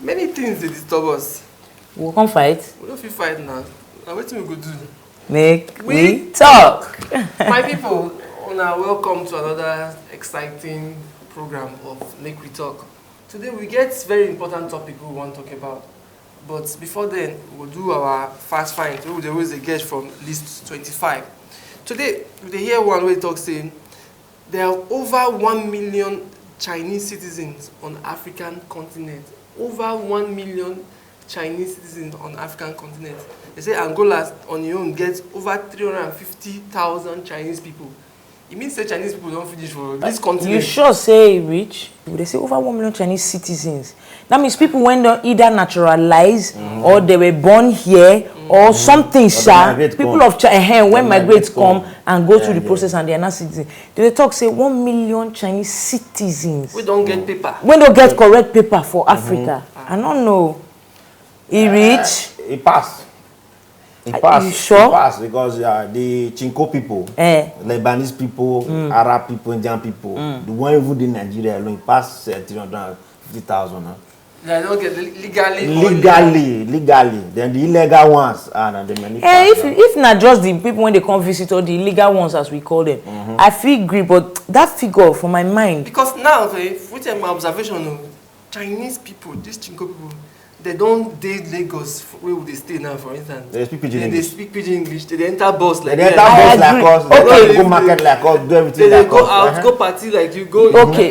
Many things they disturb us. We'll come fight. We don't feel fight now. Now what we go do? Make we talk. My people, welcome to another exciting program of Make We Talk. Today we get very important topic we want to talk about. But before then, we'll do our fast find. We will always get from list 25. Today, we hear one way talk saying there are over 1 million Chinese citizens on African continent. Over 1 million Chinese citizens on African continent. They say Angola on your own gets over 350,000 Chinese people. It means that Chinese people don't finish for this continent. You sure say rich? They say over 1 million Chinese citizens. That means people when they either naturalize or they were born here or something, people of China when migrate come and go through the process and they are not citizens. They talk say 1 million Chinese citizens. We don't get paper. When don't get correct paper for Africa. I don't know. He rich? It passed. It passed. You sure? It passed because the Chinko people, Lebanese people, Arab people, Indian people, the one even in Nigeria alone, it passed 350,000. They don't get legally. Then the illegal ones are the many. If not just the people when they come visit or the illegal ones as we call them, I feel agree, but that figure for my mind. Because now, with my observation, Chinese people, these Chinko people, they don't date Lagos where would they stay now, for instance. They speak pidgin English. They speak pidgin English. They enter bus like that. They enter bus like us. Okay. They go market like us. Do everything like us. They go out, go party like you. Go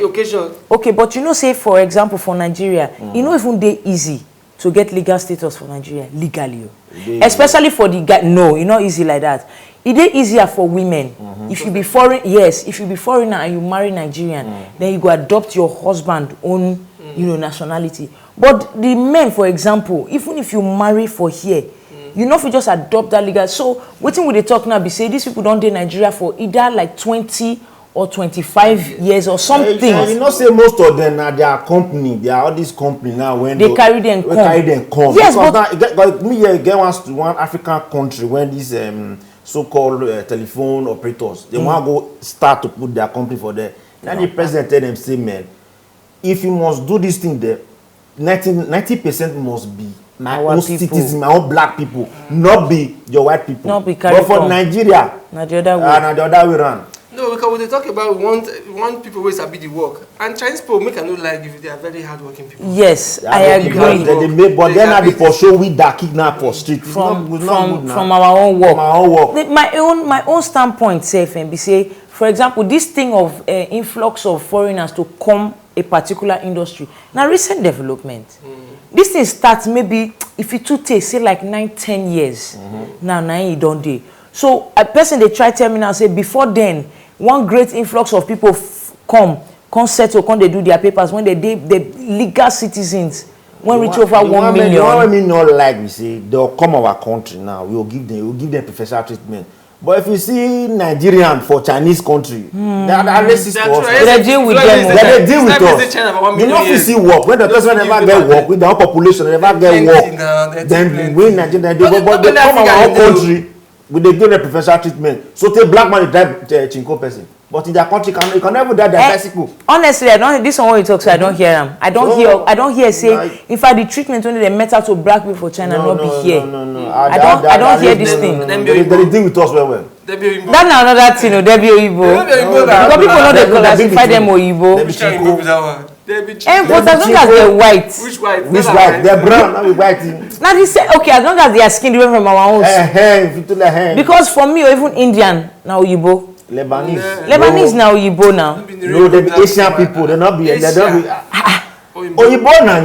occasion. Okay, but you know, say for example for Nigeria, you know, even they easy to get legal status for Nigeria legally, especially for the guy. No, it's not easy like that. It is easier for women. If you be foreign, if you be foreigner and you marry Nigerian, then you go adopt your husband own, nationality. But the men, for example, even if you marry for here, you know if you just adopt that legal. So what thing they talk now be say these people don't do Nigeria for either like 20 or 25 years or something. You know say most of them are their company. They are all these company now when they carry them come. Yes, but me here get one African country when these so-called telephone operators they want to go start to put their company for there. Now the president tell them say, man, if you must do this thing there, 90% must be my own citizens, my own black people, not be your white people. Not be but for Nigeria, the other way around. No, because when they talk about one people who sabi the work, and Chinese people make a no like if they are very hardworking people. Yes, I agree. But then are the for show with that kidnap for street. From our own work. From our own work. My own standpoint, say, for example, this thing of influx of foreigners to come a particular industry. Now, recent development. This thing starts maybe if it to take say like 9-10 years. Now you don't do. So a person they try tell me now say before then one great influx of people come settle, come they do their papers when they legal citizens when reach over 1 million. What we not like we say they'll come our country now. We'll give them professional treatment. But if you see Nigerian for Chinese country, they are racist to us. They deal with them. They deal with us. You know if you see work, when the person never get work, with the whole population never get work, then we Nigeria, but they come our own country with the give them professional treatment. So take black man drive Chinko person. But in their country, you can never drive their bicycle. Honestly, this one when you talk, so I don't hear them. I don't hear say in fact the treatment when they met out to black people for China not be here. No. I don't hear this thing. They deal with us well. That's another thing, they be Oyibo. Because people know they classify them Oyibo. But as long as they're white. Which white? Which white? They're brown, not with white. Now they say, okay, as long as they are skin different from our own. Because for me, or even Indian, now Oyibo. Lebanese now Oyibo now. No, they be Asian people. They not be. They don't be. Oyibo na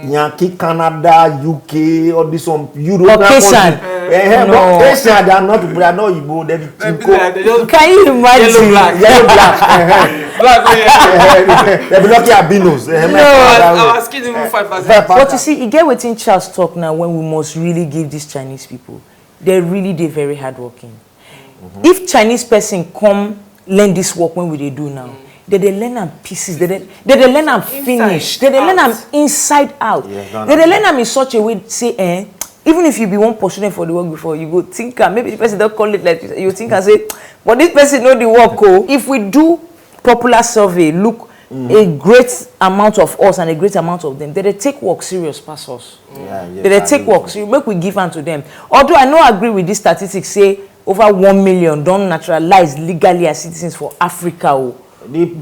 Yankee, Canada, UK, all this some Europe. Caucasian. No. Asian, they are not Oyibo. They be Chinko. Can you imagine? Yellow black. They be lucky albinos. Our skin even 5%. But you see, you get within Charles talk now when we must really give these Chinese people. They're very hardworking. If Chinese person come learn this work when they do now, they learn them pieces, they learn them finish, they learn them inside out. They learn them in such a way say, even if you be one pursuing for the work before, you go think, maybe the person don't call it like this, you think and say, but this person know the work. If we do popular survey, look a great amount of us and a great amount of them, they take work serious past us. They take work serious. Make we give unto them. Although I no agree with this statistics, say over 1 million don't naturalize legally as citizens for Africa. If you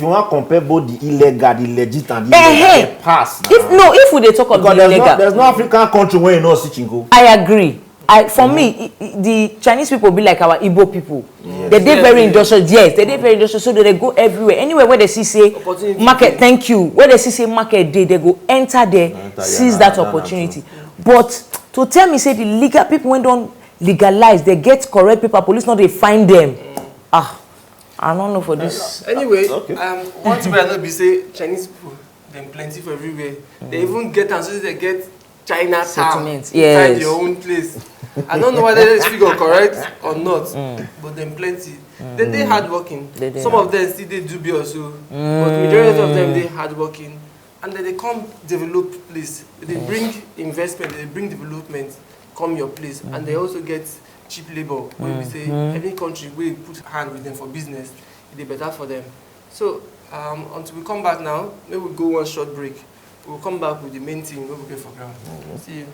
want to compare both the illegal, the legit, and the illegal, pass. If we talk about the illegal, there's no African country where you know Sichingo. I agree. For me, the Chinese people be like our Igbo people. Yes. They very industrial. Yes, they very industrial. So they go everywhere. Anywhere where they see say market, thank you. Where they see say market day, they go enter there, seize that opportunity. But to tell me say the legal people when don't legalize, they get correct paper. Police not they find them. I don't know for this. Anyway, one thing I know be say Chinese people, them plenty for everywhere. They even get and so they get Chinatown inside your own place. I don't know whether this figure correct or not, but them plenty. Then they hardworking. Some of them still they dubious, but majority of them they hardworking, and then they come develop place. They bring investment, they bring development, come your place, and they also get cheap labor. When we say every country we put hand with them for business, it better for them. So until we come back now, maybe we go one short break. We'll come back with the main thing we get for ground. See you.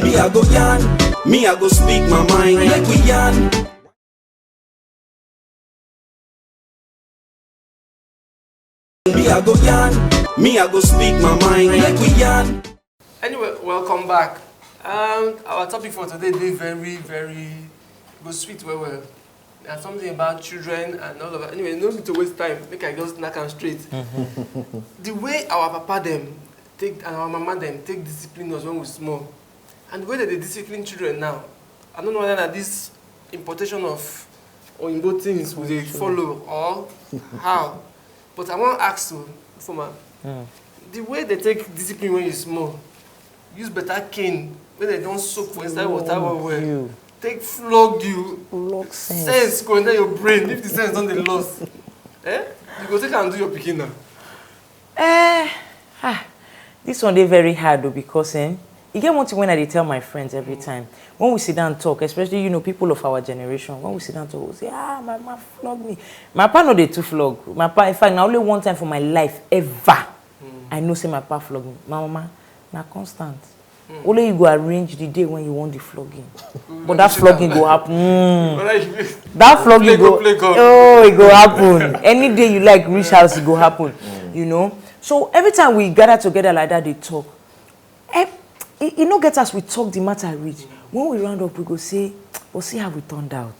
Me I go yarn, me I go speak my mind like we yarn. Me I go yarn, me I go speak my mind like we yarn. Anyway, welcome back. Our topic for today is very go sweet well. There's something about children and all of that. Anyway, no need to waste time. Make I just knock them straight. The way our papa them take and our mama them take discipline us when we small, and the way that they discipline children now, I don't know whether that this importation of Oyinbo things will they follow or how. But I want to ask you, Foma, the way they take discipline when you small, use better cane when they don't soak for inside water well. Take flog you. Sense go into your brain. If the sense don't they lost, you go take and do your picking now. This one they very hard though because you get one thing when I tell my friends every time when we sit down and talk, especially people of our generation. When we sit down and talk, we say, my mama flog me. My pa no dey too flog. My pa, in fact, now only one time for my life ever, I know say my pa flog me. My mama, na constant. Only you go arrange the day when you want the flogging. But that flogging go happen. That flogging go it go happen. Any day you like reach house, it go happen. So every time we gather together like that, they talk. It no get us, we talk the matter reach. When we round up, we go say, we'll see how we turned out.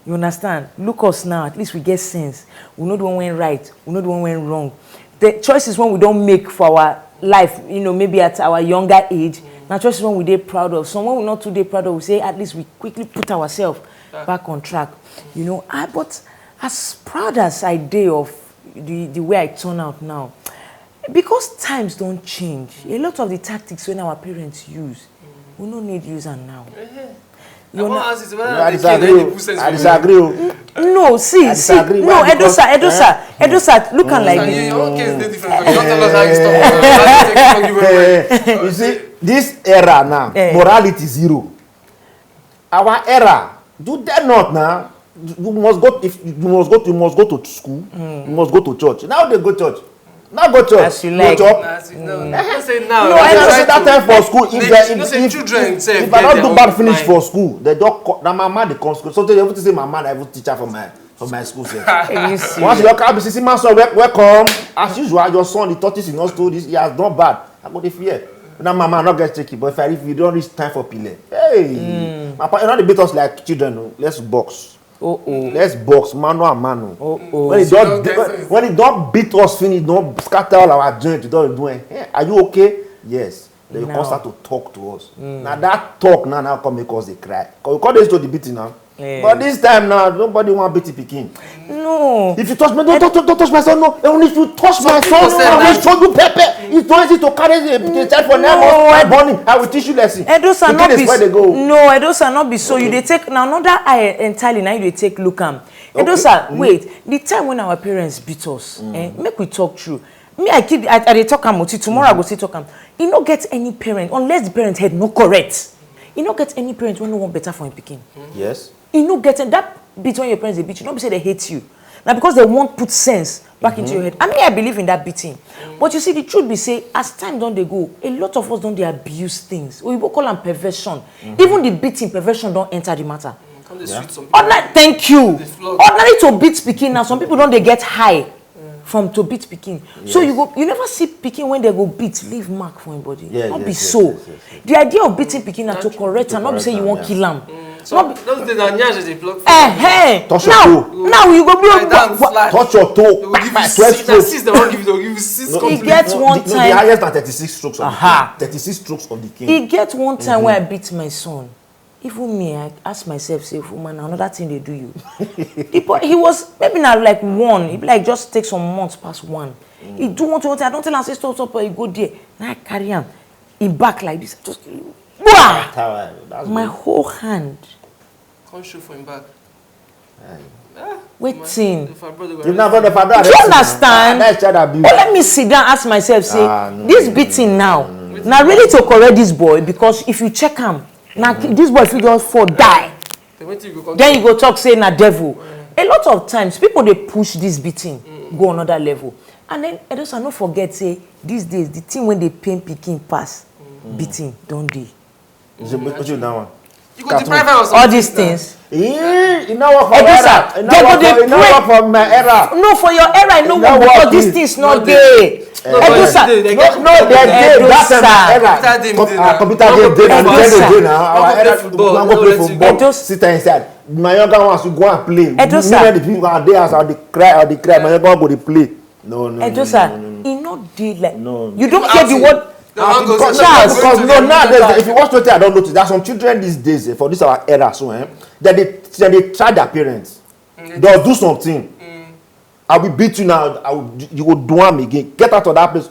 You understand? Look us now, at least we get sense. We know the one went right, we know the one went wrong. The choices when we don't make for our life, maybe at our younger age, now choices when we dey proud of. Some when we're not too dey proud of, we say at least we quickly put ourselves back on track. But as proud as I dey of the way I turn out now, because times don't change, a lot of the tactics when our parents use, we don't need use them now. I disagree. No, see. No, Edosa, look at like this. Your case is different. You don't tell us how you stop. You see, this era now, morality zero. Our era, do that not now. You must go to school. You must go to church. Now they go church. Now go church. As you like. No, don't say now. No, I don't say that time for school. If I don't do bad finish for school, they don't. Now mama they come school. So they have to say mama I have teacher for my school. Once you come, see my son welcome. As usual, your son the tortoise is not do this. He has done bad. I go to fear. Now mama not get tricky. But if you don't reach time for pillar, hey, my parents not beat us like children. Let's box. Let's box, mano a mano. When he don't beat us, finish, don't scatter all our joint, you don't do it. Hey, are you okay? Yes. Then you come start to talk to us. Now that talk now come make us they cry. Because we call this to the beating now. But this time now, nobody want beat the pikin. No. If you touch me, don't touch my son. No. Only if you touch my son, I will show you pepper. It's not easy to carry the child for 9 months. Bonnie, I will teach you lesson. Those are not be those are not be so. You they take now another eye entirely. Now you they take look those are wait. The time when our parents beat us, make we talk true. Me, I they talk tomorrow. I go see talk You don't get any parent unless the parent head no correct. You don't get any parent when no want better for him picking. Yes. You don't get that beat when your parents they beat you. Don't be say they hate you. Now because they won't put sense back into your head. I mean, I believe in that beating. But you see, the truth be say, as time don't they go, a lot of us don't they abuse things. We call them perversion. Even the beating, perversion don't enter the matter. Thank you. Ordinary to beat speaking now, some people don't they get high from to beat speaking. So you never see picking when they go beat, leave mark for anybody. Not be so. The idea of beating picking are to correct and not be say you won't kill them. So those days are nyaj they block. Touch your toe. Now you go be touch your toe. 12 strokes. He gets one time. The highest are 36 strokes of the king. 36 strokes of the king. He gets one time where I beat my son. Even me, I ask myself, say, woman, another thing they do you. He was maybe not like one. He like just take some months past one. He do want to. I don't tell him say stop, he go there. Now I carry him. He back like this. Just my whole hand. Can't show for him back. Waiting. Do you understand? But let me sit down, ask myself, say, this beating now. Now ready to correct this boy because if you check him. Now this boy figure for die. Then you go talk say na devil. A lot of times people they push this beating go another level. And then I just not forget say these days the thing when they pain picking pass beating don't they? You go deprive us all these things. You know what for era. You know what for my era. No, for your era, I know what because these things not there. No, they're there. That's my era. Computer game now. Our era, we go play football. Sit inside. My younger ones will go and play. Many of the people are there as they cry. My younger one go to play. No. He not did like. You don't hear the word. Because nowadays, if you watch Twitter, I don't notice. There are some children these days for this our era, so that they try their parents. They'll do something. I will beat you now. You will do them again. Get out of that place.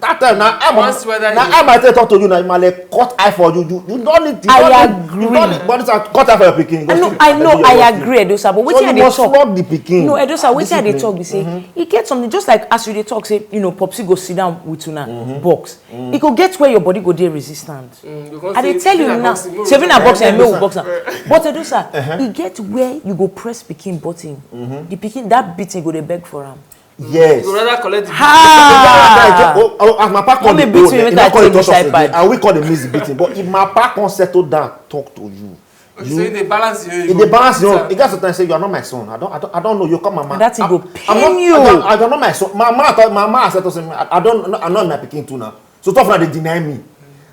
That time now, I might talk to you now. You might cut eye for you. You don't need. I agree. But it's a cut eye for your picking. I agree, Edosa. But so you must flog the picking. No, Edosa. Wait till they talk. We say he get something just like as you they talk. Say Popsy go sit down with you now box. He go get where your body go there resistant. I they tell you now. Saving a box and no box. But Edosa, he get where you go press picking button. The picking that beating go they beg for him. Yes. You rather collect the as my park on the board, and we call the music beating. But if my park on settle down, talk to you. So in the balance, in the balance, you got sometimes say you are not my son. I don't know. You come, mama. That will pain you. I don't know my son. Mama said to say, I'm not my picking too now. So tough now they deny me.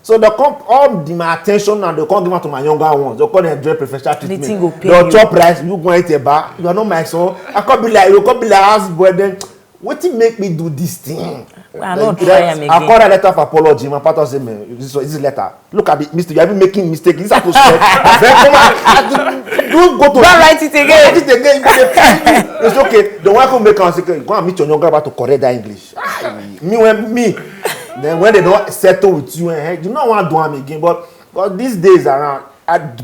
So they come all my attention and they come give it to my younger ones. They call them enjoy professional treatment. They'll chop rice. You go eat a bar. You are not my son. I can't be like you. Can't be like house boy. Then what make me do this thing? I don't try again. I call a letter of apology. My pastor say, man, this letter. Look at the mistake. You have been making mistake. This has to stop. Don't go to. Don't write it again. Write it again. It's okay. The one who make us go and meet your younger brother to correct that English. Me. Then when they don't settle with you, you don't want to do them again. But these days around,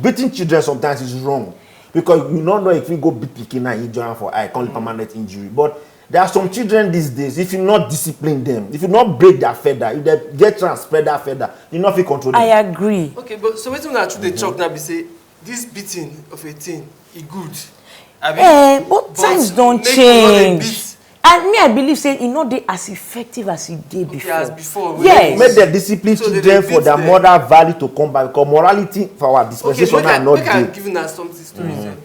beating children sometimes is wrong because you don't know if you go beat picking and injure for I call it permanent injury. But there are some children these days. If you not discipline them, if you not break their feather, if they get spread that feather, you not feel control them. I agree. Okay, but so waiting that they talk now, be say this beating of a teen is good. But times don't change. And me, I believe say it not as effective as it did before. As before. Yes. Make the discipline children for their moral value to come back because morality for our dispensation are not there. Okay, giving us some stories.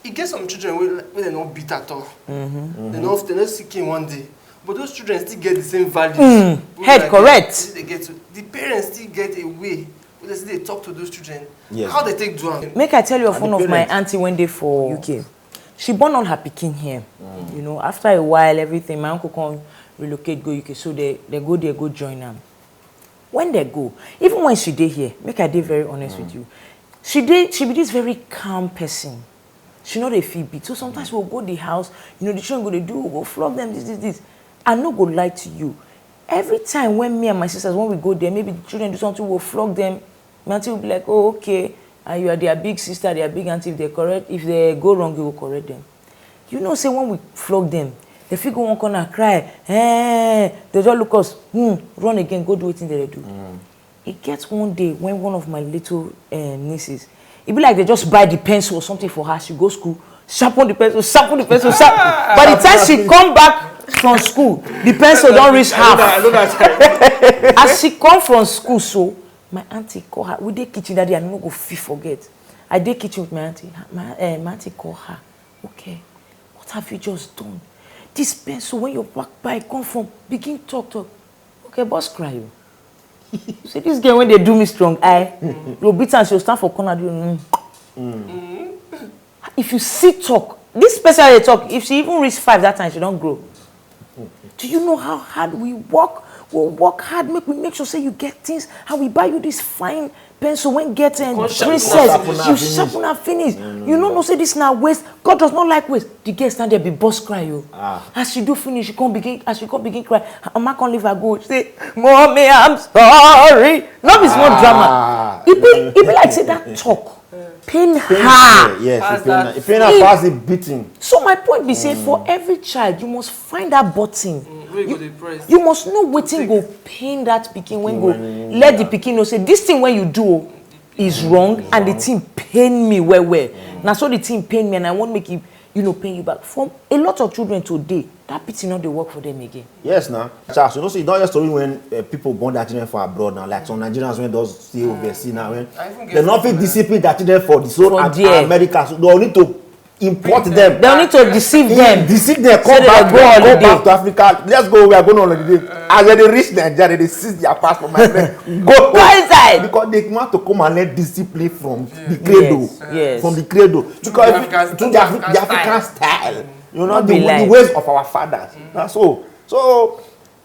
It gets some children where they not beat at all. They're not seeking one day. But those children still get the same values. Head correct. The parents still get a way where they talk to those children. Yes. How they take to them. Make I tell you of one of my auntie when they for UK. She born all her pikin here. You know, after a while, everything, my uncle come relocate, go UK. So they go there, go join them. When they go, even when she did here, make I be very honest with you. She be this very calm person. She know they feel beat. So sometimes we'll go to the house, the children go, they do, we'll go flog them, this. I no go lie to you. Every time when me and my sisters, when we go there, maybe the children do something, we'll flog them. My auntie will be like, oh, okay. And you are their big sister, their big auntie. If they go wrong, you will correct them. Say when we flog them, the figure one corner cry, they just look us, run again, go do what they do. It gets one day when one of my little nieces, it be like they just buy the pencil or something for her. She go school, sharpen the pencil, sharpen the pencil, sharpen. By the time she come back from school, the pencil don't reach half. I know that. As she come from school, so my auntie call her. We dey kitchen that day, I no go fit forget. I dey kitchen with my auntie. My auntie call her. Okay, what have you just done? This pencil, when you walk by, come from, begin talk. Okay, boss cry you. See this girl when they do me strong, you'll beat her and she'll stand for corner. If you see talk, this person they talk, if she even reach 5 that time, she don't grow. Do you know how hard we work? We'll work hard, make sure say you get things. How we buy you this fine pencil when get princess, you sharpen and finish. You know say this now waste. God does not like waste. The girl stand there be boss cry you. As she do finish, she can't begin cry. Mama can't leave her go. She say, Mommy, I'm sorry. Not be small drama. It be like say that talk. Pain her. Yes, it pain her fast the beating. So my point be say for every child you must find that button. You must know wetin go pain that pikin when go let the pikin know say this thing when you do is wrong and the thing pain me well. Now so the thing pain me and I won't make it pain you back. For a lot of children today, that pity not they work for them again. Yes, now. Charles, you know, so you don't just story when people born their children for abroad now, like some Nigerians when those stay overseas now, when they not fit discipline their children for the soul America, so they need to import them. They need to deceive them. Deceive them, come back to Africa. Let's go, we are going on holiday. As when they reach Nigeria, they seize their passport, my friend. Go inside. Because they want to come and learn discipline from the cradle. Yes. From the cradle. Because to the African style. You know, the ways of our fathers. So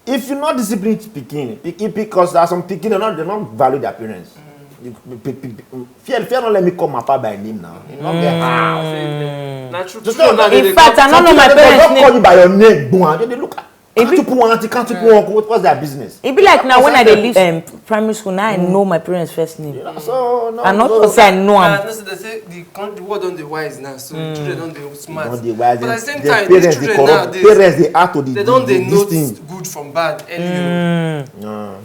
if you're not disciplined picking, because there are some picking, they don't value their parents. Fear not let me call my father by name now. You don't get how. In fact, I don't know my parents' name. Call you by your name. They look at can't you put one, what's their business? It be like now when I leave primary school, now I know my parents' first name. So no, and not to say I know them. They say the world don't the wise now, so children don't the smart. Don't the wise. But at the same time, these children nowadays, parents they act to the they don't they know thing. good from bad early.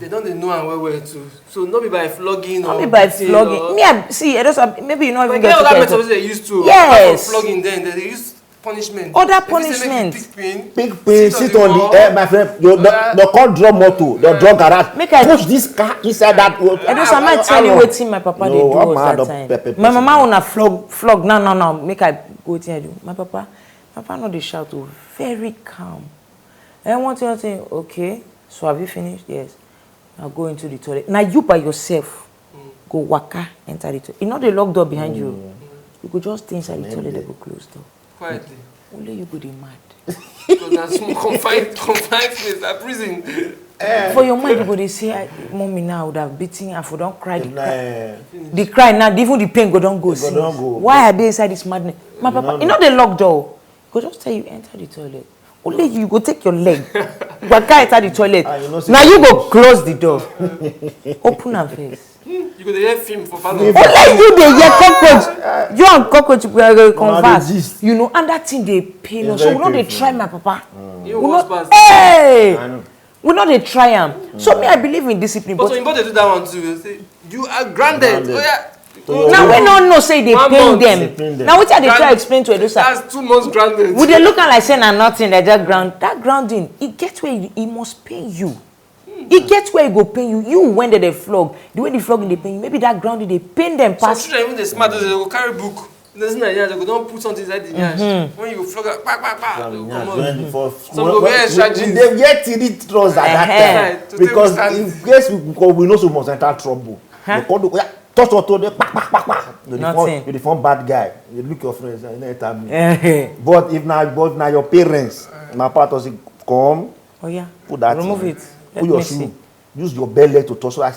They don't they know and well too. So not be by flogging or. Not be by flogging. Me, I see. I just maybe you know even get that methods they used to. Yes. Flogging then they use punishment. Other punishment. Big pain, sit on the air, my friend. The call draw motor, the draw garage. Make I push this car inside that. I just I might tell you what thing my papa they do at that time. My mama wanna flog. No. Make I go to do. My papa no they shout oh, very calm. And one thing, okay. So have you finished? Yes. Now go into the toilet. Now you by yourself go waka enter the toilet. You know the locked door behind you. You go just stay inside the toilet. They go close door. Quietly. Only you go dey mad. Because that's small confined space, a prison. For your mind, you go dey say, Mommy now would have beaten her for don't cry. The cry now, even the pain go don't go. Why are they inside this madness? My papa, you know the locked door. Go just tell you enter the toilet. Only you go take your leg. Waka enter the toilet. Now you go close the door. Open her face. You go hear film for fun. Only you dey hear cockroach. You and cockroach converse. You know, and that thing they pain us. So we not they try my papa. Hey, we not they try him. So me, I believe in discipline. But so they do that one too. Say, you are grounded. Oh yeah. Now we don't know say they pain them. Now which are they try explain to Edosa? That's 2 months grounded. We they look like saying nothing. They just ground. That grounding, it gets where it must pain you. It gets where it go pain you. You when they flog, the way they flog they pain you. Maybe that grounding they pain them past. Some children even they smart, they go carry book. There's no idea. They go don't put something inside the yash. When you flog, some go wear extra jeans. They get to trust at that time because in case we know so much enter trouble. They call the touch on they you the form bad guy. You look your friends and you tell me. But if now your parents, my part of it come. Oh yeah. Put that. Remove it. Put your shoe. Use your belly to touch. So I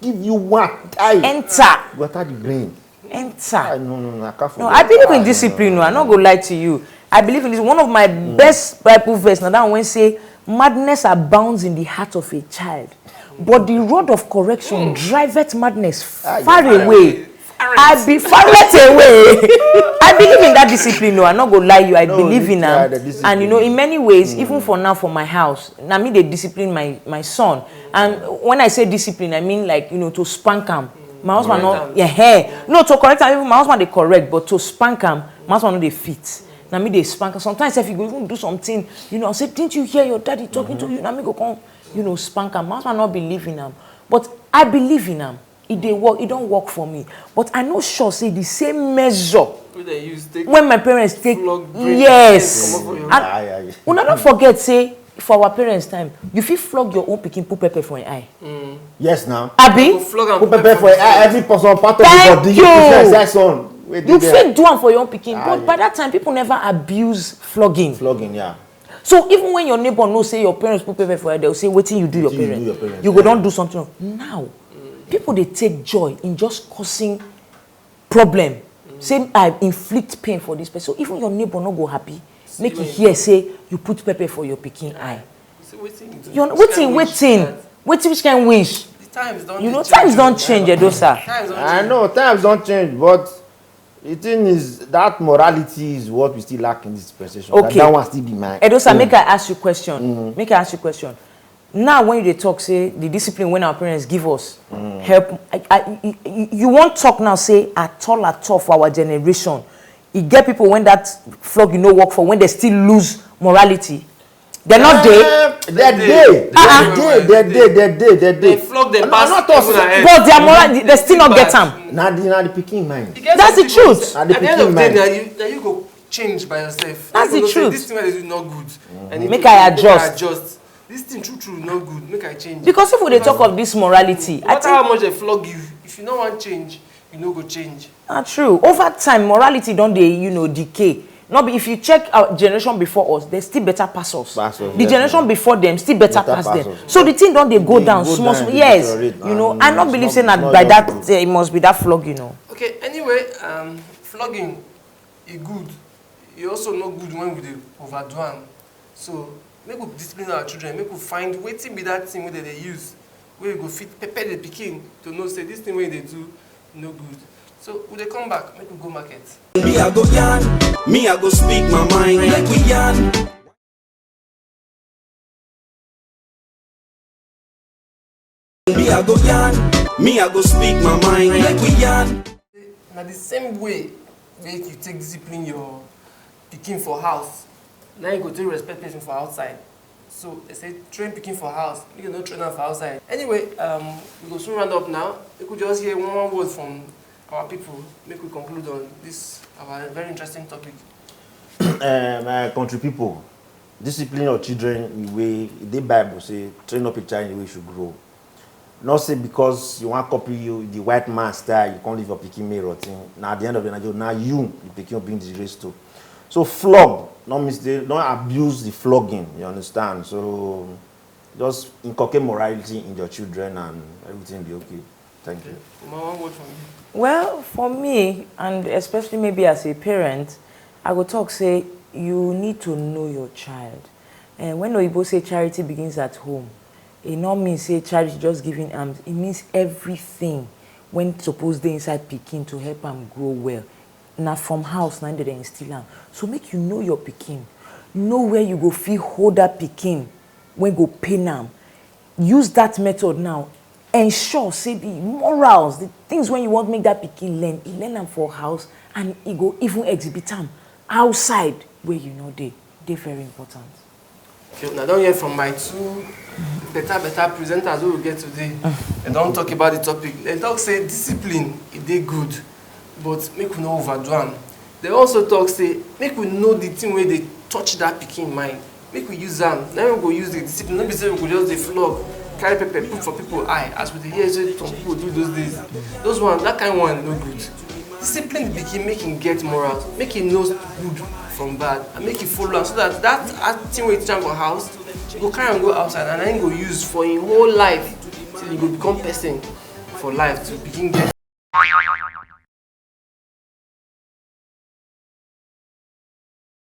give you one time. Enter. You enter the brain. Enter. No, I can't. No, I believe in discipline. I'm not gonna lie to you. I believe in this. One of my best Bible verses. Now that one say, madness abounds in the heart of a child, but the rod of correction driveth madness far away. I be far away. I believe in that discipline. No, I'm not gonna lie you. I believe in them. And you know, in many ways, even for now, for my house, now me they discipline my son. And when I say discipline, I mean like to spank him. My husband not to correct him. Even my husband they correct, but to spank him, Mass one no dey fit. Na me dey spank. Sometimes if you go even do something, you know, say, didn't you hear your daddy talking to you? Na me go come, you know, spank am. Mass one not believe in am. But I believe in am. It dey work, it don't work for me. But I no sure say the same measure when my parents take, yes. And una don't forget, say, for our parents' time, you fit flog your own pikin, put pepper for your eye. Yes, now. Abi? Put pepper for your eye, every person part of the body. You fit do am for your own pikin, but by that time, people never abuse flogging. Flogging, yeah. So even when your neighbor knows, say your parents put pepper for your eye, they'll say, wetin you do your parents. You go don't do something. Now, people they take joy in just causing problem. Say I inflict pain for this person. So even your neighbor not go happy. Make you hear say you put pepper for your pikin eye. You're waiting. Which can wish? Times don't, you know, times don't change, Edosa. I know times don't change, but the thing is that morality is what we still lack in this dispensation. Okay, that one still be mine. Edosa, make I ask you question. Make I ask you question. Now, when you talk, say the discipline when our parents give us help, you won't talk now. Say at all for our generation, you get people when that flog work for when they still lose morality. They're not there. They're there. They flog them past. But their morality, they still not get them. Now the picking mind. That's the truth. At the end of the day, now you go change by yourself. That's the truth. This thing is not good. And make I adjust. This thing true not good. Make I change. Because if we talk of this morality, no matter how much they flog you, if you don't want change, you no go change. Not true. Over time, morality don't they decay. Not be if you check our generation before us, they still better pass us. The generation before them still better pass them. So the thing don't they go down small. Yes, you know. I don't believe saying that by that it must be that flog, you know. Okay. Anyway, flogging is good. It also not good when we overdo them. So make we discipline our children. Make we find wetin be that thing where they use, where we go fit prepare the pikin to know say this thing where they do no good. So when they come back, make we go market. Me I go yarn, me I go speak my mind. Like we yarn. Me I go yarn, me I go speak my mind. Like we yarn. Now the same way make you take discipline your pikin for house. Now you go take respect person for outside. So they say train pikin for house, you can not train them for outside. Anyway, we go soon round up now. You could just hear one word from our people, make we conclude on this our very interesting topic. My country people, discipline your children in the way the Bible say train up a child in the way he should grow. Not say because you want to copy the white man style, you can't leave your pikin me routine. Now at the end of the night, now you the pikin being disgraced too. So flog, don't abuse the flogging, you understand? So just inculcate morality in your children and everything will be okay. Thank you. One word from you. Well, for me, and especially maybe as a parent, I would talk, say, you need to know your child. And when Oyibo say charity begins at home, it not means say charity just giving alms. It means everything when supposed they inside pikin to help them grow well. Now from house, now they instill them. So make you know your pikin. Know where you go feel hold that pikin when go pain them. Use that method now. Ensure, say the morals, the things when you want to make that pikin learn them for house, and it go even exhibit them outside where you know they very important. Okay, now don't hear from my two better presenters who will get today. They don't talk about the topic. They talk say discipline, it dey good, but make we no overdo am. They also talk say make we know the thing where they touch that pikin mind. Make we use them. Then we go use the discipline. Not be say we go just dey flog. Carry pepper put for people eye as we hear say some people do those days. Those ones, that kind of one no good. Discipline the pikin, make him get morals, make him know good from bad, and make him follow am so that thing wey teach am for house, he go carry am go outside and then he go use for him whole life till he go become person for life to begin get